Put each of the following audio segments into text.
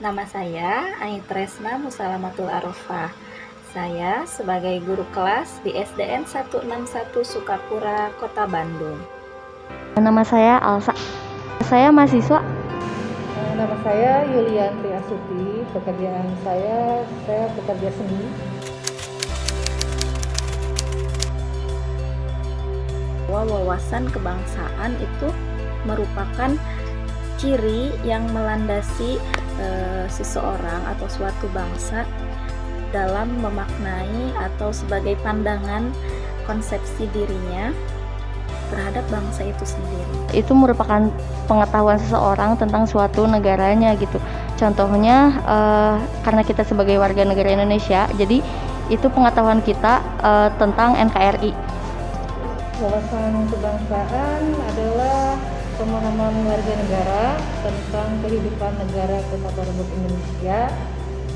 Nama saya Aitresna Musalamatul Arofah. Saya sebagai guru kelas di SDN 161 Sukapura, Kota Bandung. Nama saya Alsa. Saya mahasiswa. Nama saya Yulianti Asuti. Pekerjaan saya bekerja seni. Wawasan kebangsaan itu merupakan ciri yang melandasi seseorang atau suatu bangsa dalam memaknai atau sebagai pandangan konsepsi dirinya terhadap bangsa itu sendiri. Itu merupakan pengetahuan seseorang tentang suatu negaranya gitu. Contohnya karena kita sebagai warga negara Indonesia, jadi itu pengetahuan kita tentang NKRI. Wawasan kebangsaan adalah pemahaman warga negara tentang kehidupan negara Kesatuan Republik Indonesia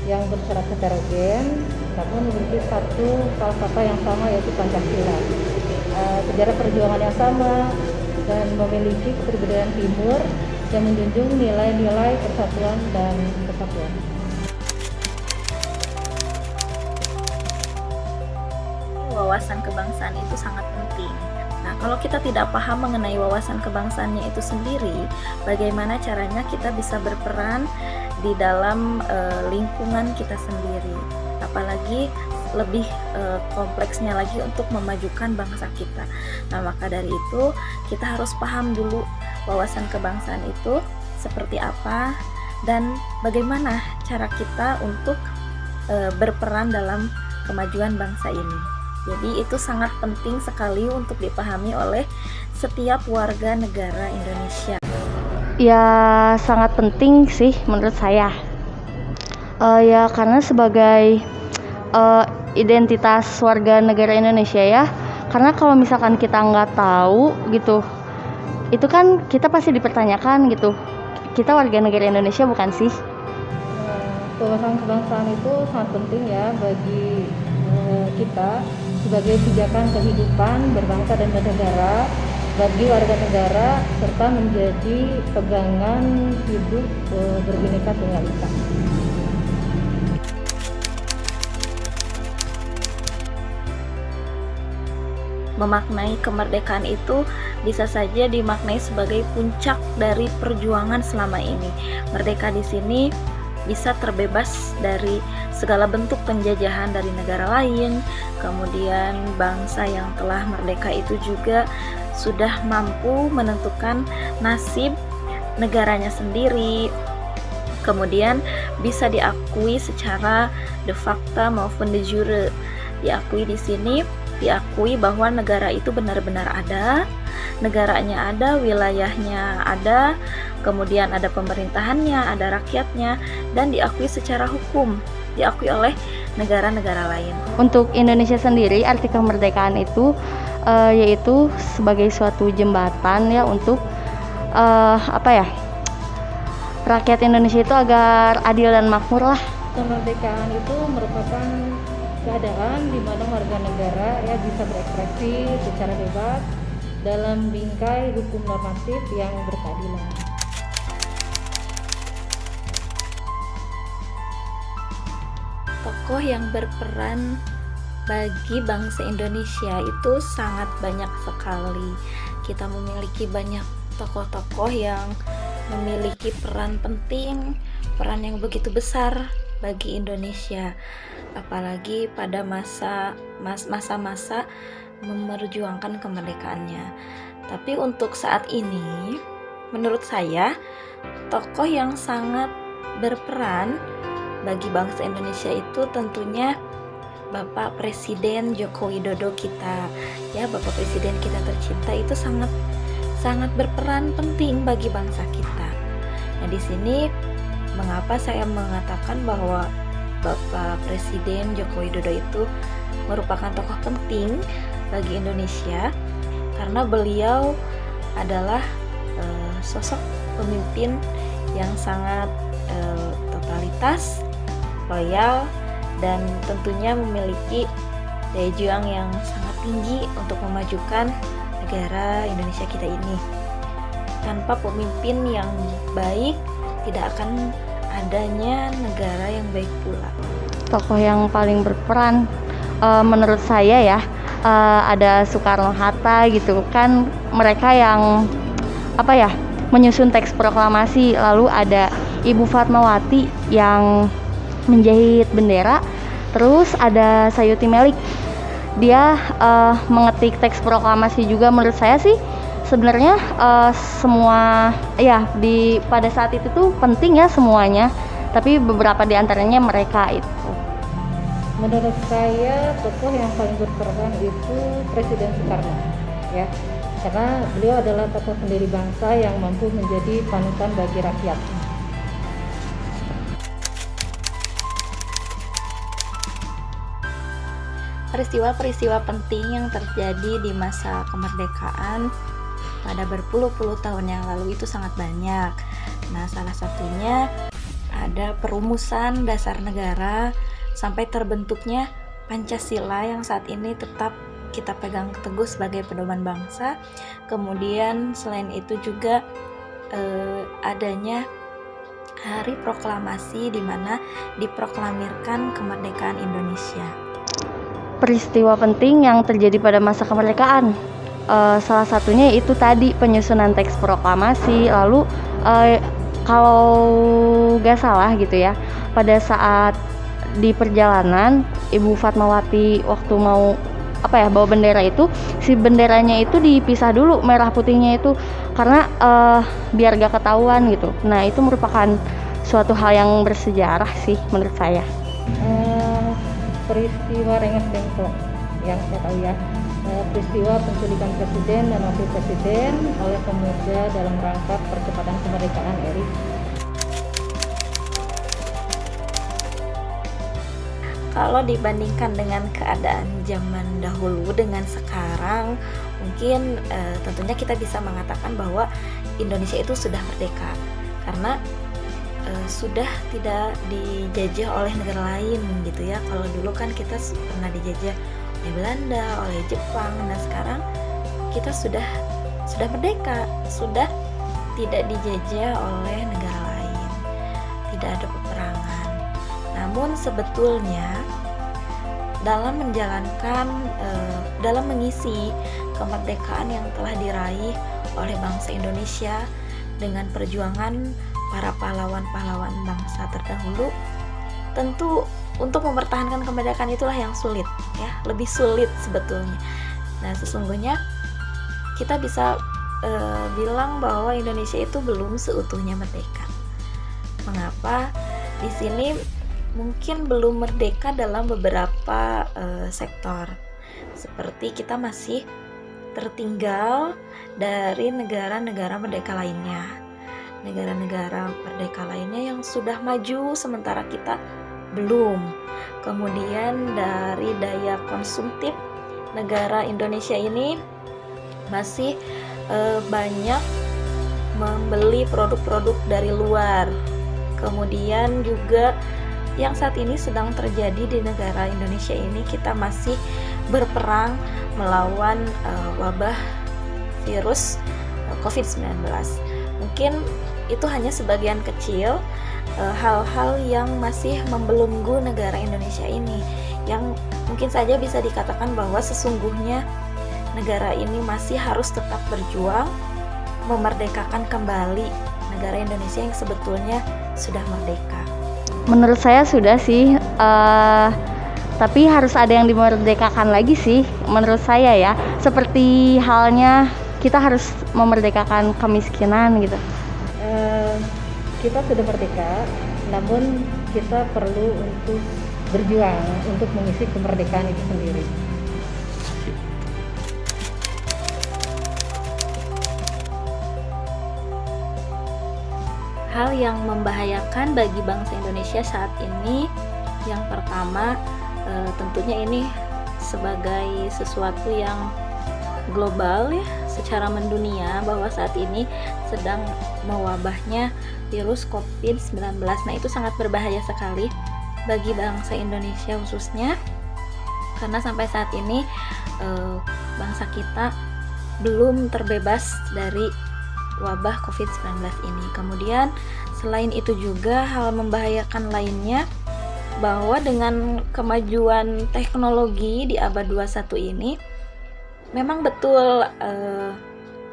yang bersyarat heterogen, namun memiliki satu falsafah yang sama, yaitu Pancasila. Sejarah perjuangan yang sama dan memiliki kepribadian timur yang menjunjung nilai-nilai persatuan dan kesatuan. Wawasan kebangsaan itu sangat penting. Nah, kalau kita tidak paham mengenai wawasan kebangsaannya itu sendiri, bagaimana caranya kita bisa berperan di dalam lingkungan kita sendiri, apalagi lebih kompleksnya lagi untuk memajukan bangsa kita. Nah, maka dari itu kita harus paham dulu wawasan kebangsaan itu seperti apa dan bagaimana cara kita untuk berperan dalam kemajuan bangsa ini. Jadi itu sangat penting sekali untuk dipahami oleh setiap warga negara Indonesia. Ya sangat penting sih menurut saya. Ya karena sebagai identitas warga negara Indonesia ya. Karena kalau misalkan kita nggak tahu gitu, itu kan kita pasti dipertanyakan gitu. Kita warga negara Indonesia bukan sih? Wawasan kebangsaan itu sangat penting ya bagi kita sebagai pijakan kehidupan berbangsa dan bernegara bagi warga negara, serta menjadi pegangan hidup berbineka tunggal ika. Memaknai kemerdekaan itu bisa saja dimaknai sebagai puncak dari perjuangan selama ini. Merdeka di sini bisa terbebas dari segala bentuk penjajahan dari negara lain. Kemudian bangsa yang telah merdeka itu juga sudah mampu menentukan nasib negaranya sendiri. Kemudian bisa diakui secara de facto maupun de jure. Diakui di sini, diakui bahwa negara itu benar-benar ada, negaranya ada, wilayahnya ada, kemudian ada pemerintahannya, ada rakyatnya, dan diakui secara hukum, diakui oleh negara-negara lain. Untuk Indonesia sendiri, arti kemerdekaan itu yaitu sebagai suatu jembatan ya untuk rakyat Indonesia itu agar adil dan makmur lah. Kemerdekaan itu merupakan keadaan di mana warga negara ya bisa berekspresi secara bebas dalam bingkai hukum normatif yang berkeadilan. Tokoh yang berperan bagi bangsa Indonesia itu sangat banyak sekali. Kita memiliki banyak tokoh-tokoh yang memiliki peran penting, peran yang begitu besar bagi Indonesia, apalagi pada masa-masa memperjuangkan kemerdekaannya. Tapi untuk saat ini, menurut saya, tokoh yang sangat berperan bagi bangsa Indonesia itu tentunya Bapak Presiden Joko Widodo kita. Ya, Bapak Presiden kita tercinta itu sangat berperan penting bagi bangsa kita. Nah, di sini mengapa saya mengatakan bahwa Bapak Presiden Joko Widodo itu merupakan tokoh penting bagi Indonesia, karena beliau adalah sosok pemimpin yang sangat totalitas, loyal, dan tentunya memiliki daya juang yang sangat tinggi untuk memajukan negara Indonesia kita ini. Tanpa pemimpin yang baik, tidak akan adanya negara yang baik pula. Tokoh yang paling berperan menurut saya ya ada Soekarno-Hatta gitu kan, mereka yang menyusun teks proklamasi. Lalu ada Ibu Fatmawati yang menjahit bendera, terus ada Sayuti Melik, dia mengetik teks proklamasi juga. Menurut saya sih sebenarnya semua ya pada saat itu tuh penting ya semuanya, tapi beberapa di antaranya mereka itu. Menurut saya tokoh yang paling berperan itu Presiden Soekarno, ya, karena beliau adalah tokoh pendiri bangsa yang mampu menjadi panutan bagi rakyat. Peristiwa-peristiwa penting yang terjadi di masa kemerdekaan pada berpuluh-puluh tahun yang lalu itu sangat banyak. Nah, salah satunya ada perumusan dasar negara sampai terbentuknya Pancasila yang saat ini tetap kita pegang teguh sebagai pedoman bangsa. Kemudian selain itu juga adanya Hari Proklamasi di mana diproklamirkan kemerdekaan Indonesia. Peristiwa penting yang terjadi pada masa kemerdekaan, salah satunya itu tadi penyusunan teks proklamasi. Lalu kalau gak salah gitu ya, pada saat di perjalanan Ibu Fatmawati waktu mau bawa bendera itu, si benderanya itu dipisah dulu merah putihnya itu karena biar gak ketahuan gitu. Nah, itu merupakan suatu hal yang bersejarah sih menurut saya. Peristiwa Rengas Dengklok yang saya tahu ya, peristiwa penculikan presiden dan wakil presiden oleh pemuda dalam rangka percepatan kemerdekaan RI. Kalau dibandingkan dengan keadaan zaman dahulu dengan sekarang, mungkin tentunya kita bisa mengatakan bahwa Indonesia itu sudah merdeka karena sudah tidak dijajah oleh negara lain gitu ya. Kalau dulu kan kita pernah dijajah oleh Belanda, oleh Jepang. Nah, sekarang kita sudah merdeka, sudah tidak dijajah oleh negara lain, tidak ada peperangan. Namun sebetulnya dalam mengisi kemerdekaan yang telah diraih oleh bangsa Indonesia dengan perjuangan para pahlawan-pahlawan bangsa terdahulu, tentu untuk mempertahankan kemerdekaan itulah yang sulit ya, lebih sulit sebetulnya. Nah, sesungguhnya kita bisa bilang bahwa Indonesia itu belum seutuhnya merdeka. Mengapa? Di sini mungkin belum merdeka dalam beberapa sektor, seperti kita masih tertinggal dari negara-negara merdeka lainnya. Negara-negara merdeka lainnya yang sudah maju sementara kita belum. Kemudian dari daya konsumtif negara Indonesia ini masih banyak membeli produk-produk dari luar. Kemudian juga yang saat ini sedang terjadi di negara Indonesia ini, kita masih berperang melawan wabah virus COVID-19. Mungkin itu hanya sebagian kecil hal-hal yang masih membelenggu negara Indonesia ini, yang mungkin saja bisa dikatakan bahwa sesungguhnya negara ini masih harus tetap berjuang memerdekakan kembali negara Indonesia yang sebetulnya sudah merdeka. Menurut saya sudah sih, tapi harus ada yang dimerdekakan lagi sih menurut saya ya. Seperti halnya kita harus memerdekakan kemiskinan gitu. Kita sudah merdeka, namun kita perlu untuk berjuang untuk mengisi kemerdekaan itu sendiri. Hal yang membahayakan bagi bangsa Indonesia saat ini, yang pertama tentunya ini sebagai sesuatu yang global ya, secara mendunia, bahwa saat ini sedang mewabahnya virus COVID-19. Nah, itu sangat berbahaya sekali bagi bangsa Indonesia khususnya, karena sampai saat ini bangsa kita belum terbebas dari wabah COVID-19 ini. Kemudian Selain itu juga hal membahayakan lainnya, bahwa dengan kemajuan teknologi di abad 21 ini memang betul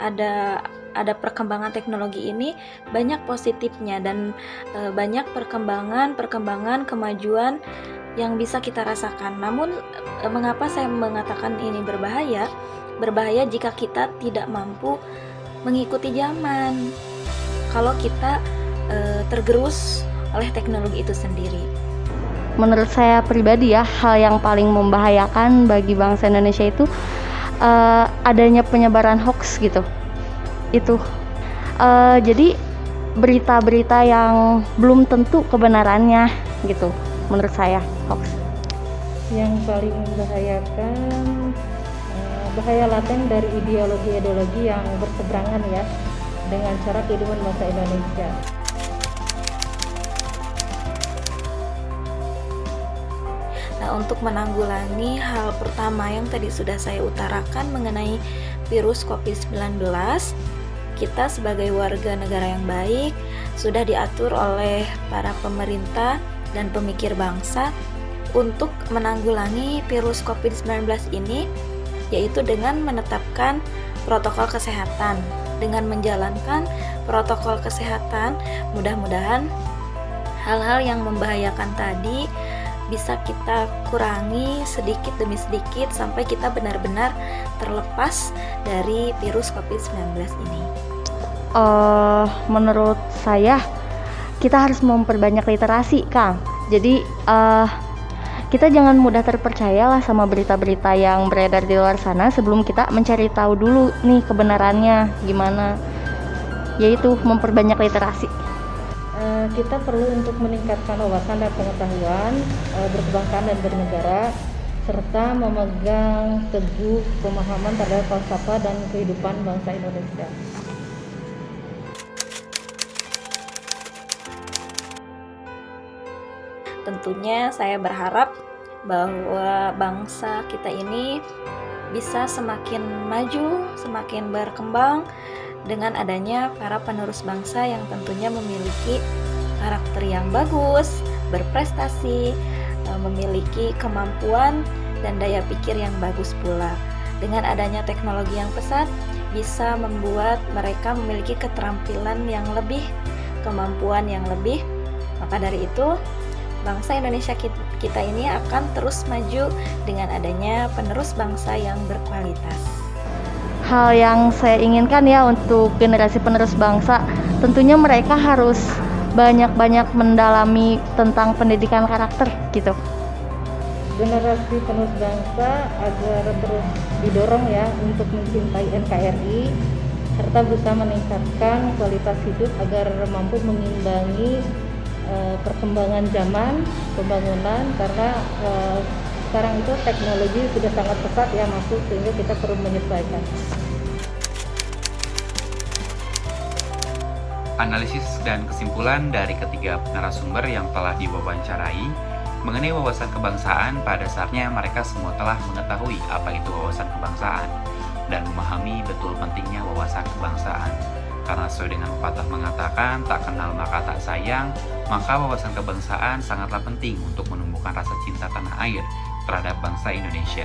ada perkembangan teknologi ini banyak positifnya dan banyak perkembangan kemajuan yang bisa kita rasakan. Namun mengapa saya mengatakan ini berbahaya? Berbahaya jika kita tidak mampu mengikuti zaman. Kalau kita tergerus oleh teknologi itu sendiri. Menurut saya pribadi ya, hal yang paling membahayakan bagi bangsa Indonesia itu adanya penyebaran hoax gitu. Itu jadi berita-berita yang belum tentu kebenarannya gitu, menurut saya hoax. Yang paling membahayakan bahaya laten dari ideologi-ideologi yang berseberangan ya dengan cara kehidupan bangsa Indonesia. Nah, untuk menanggulangi hal pertama yang tadi sudah saya utarakan mengenai virus COVID-19, kita sebagai warga negara yang baik sudah diatur oleh para pemerintah dan pemikir bangsa untuk menanggulangi virus COVID-19 ini, yaitu dengan menetapkan protokol kesehatan. Dengan menjalankan protokol kesehatan, mudah-mudahan hal-hal yang membahayakan tadi bisa kita kurangi sedikit demi sedikit sampai kita benar-benar terlepas dari virus COVID-19 ini. Menurut saya kita harus memperbanyak literasi, Kang. Jadi kita jangan mudah terpercaya lah sama berita-berita yang beredar di luar sana sebelum kita mencari tahu dulu nih kebenarannya gimana. Yaitu memperbanyak literasi. Kita perlu untuk meningkatkan wawasan dan pengetahuan berkebangsaan dan bernegara, serta memegang teguh pemahaman terhadap falsafah dan kehidupan bangsa Indonesia. Tentunya saya berharap bahwa bangsa kita ini bisa semakin maju, semakin berkembang dengan adanya para penerus bangsa yang tentunya memiliki karakter yang bagus, berprestasi, memiliki kemampuan dan daya pikir yang bagus pula. Dengan adanya teknologi yang pesat, bisa membuat mereka memiliki keterampilan yang lebih, kemampuan yang lebih. Maka dari itu, bangsa Indonesia kita ini akan terus maju dengan adanya penerus bangsa yang berkualitas. Hal yang saya inginkan ya untuk generasi penerus bangsa, tentunya mereka harus banyak-banyak mendalami tentang pendidikan karakter gitu. Generasi penerus bangsa agar terus didorong ya untuk mencintai NKRI serta berusaha meningkatkan kualitas hidup agar mampu mengimbangi perkembangan zaman, pembangunan, karena sekarang itu teknologi sudah sangat pesat ya masuk, sehingga kita perlu menyesuaikan. Analisis dan kesimpulan dari ketiga narasumber yang telah diwawancarai mengenai wawasan kebangsaan, pada dasarnya mereka semua telah mengetahui apa itu wawasan kebangsaan dan memahami betul pentingnya wawasan kebangsaan. Karena sesuai dengan pepatah mengatakan, tak kenal maka tak sayang, maka wawasan kebangsaan sangatlah penting untuk menumbuhkan rasa cinta tanah air terhadap bangsa Indonesia.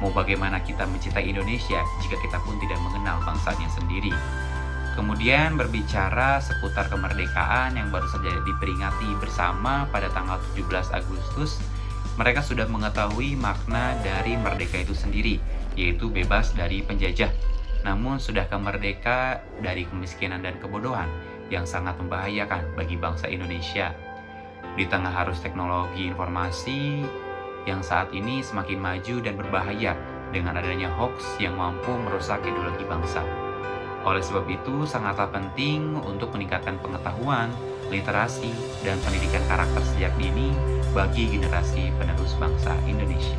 Mau bagaimana kita mencintai Indonesia jika kita pun tidak mengenal bangsanya sendiri. Kemudian berbicara seputar kemerdekaan yang baru saja diperingati bersama pada tanggal 17 Agustus, mereka sudah mengetahui makna dari merdeka itu sendiri, yaitu bebas dari penjajah. Namun sudahkah merdeka dari kemiskinan dan kebodohan yang sangat membahayakan bagi bangsa Indonesia? Di tengah arus teknologi informasi yang saat ini semakin maju dan berbahaya dengan adanya hoax yang mampu merusak ideologi bangsa. Oleh sebab itu, sangatlah penting untuk meningkatkan pengetahuan, literasi, dan pendidikan karakter sejak dini bagi generasi penerus bangsa Indonesia.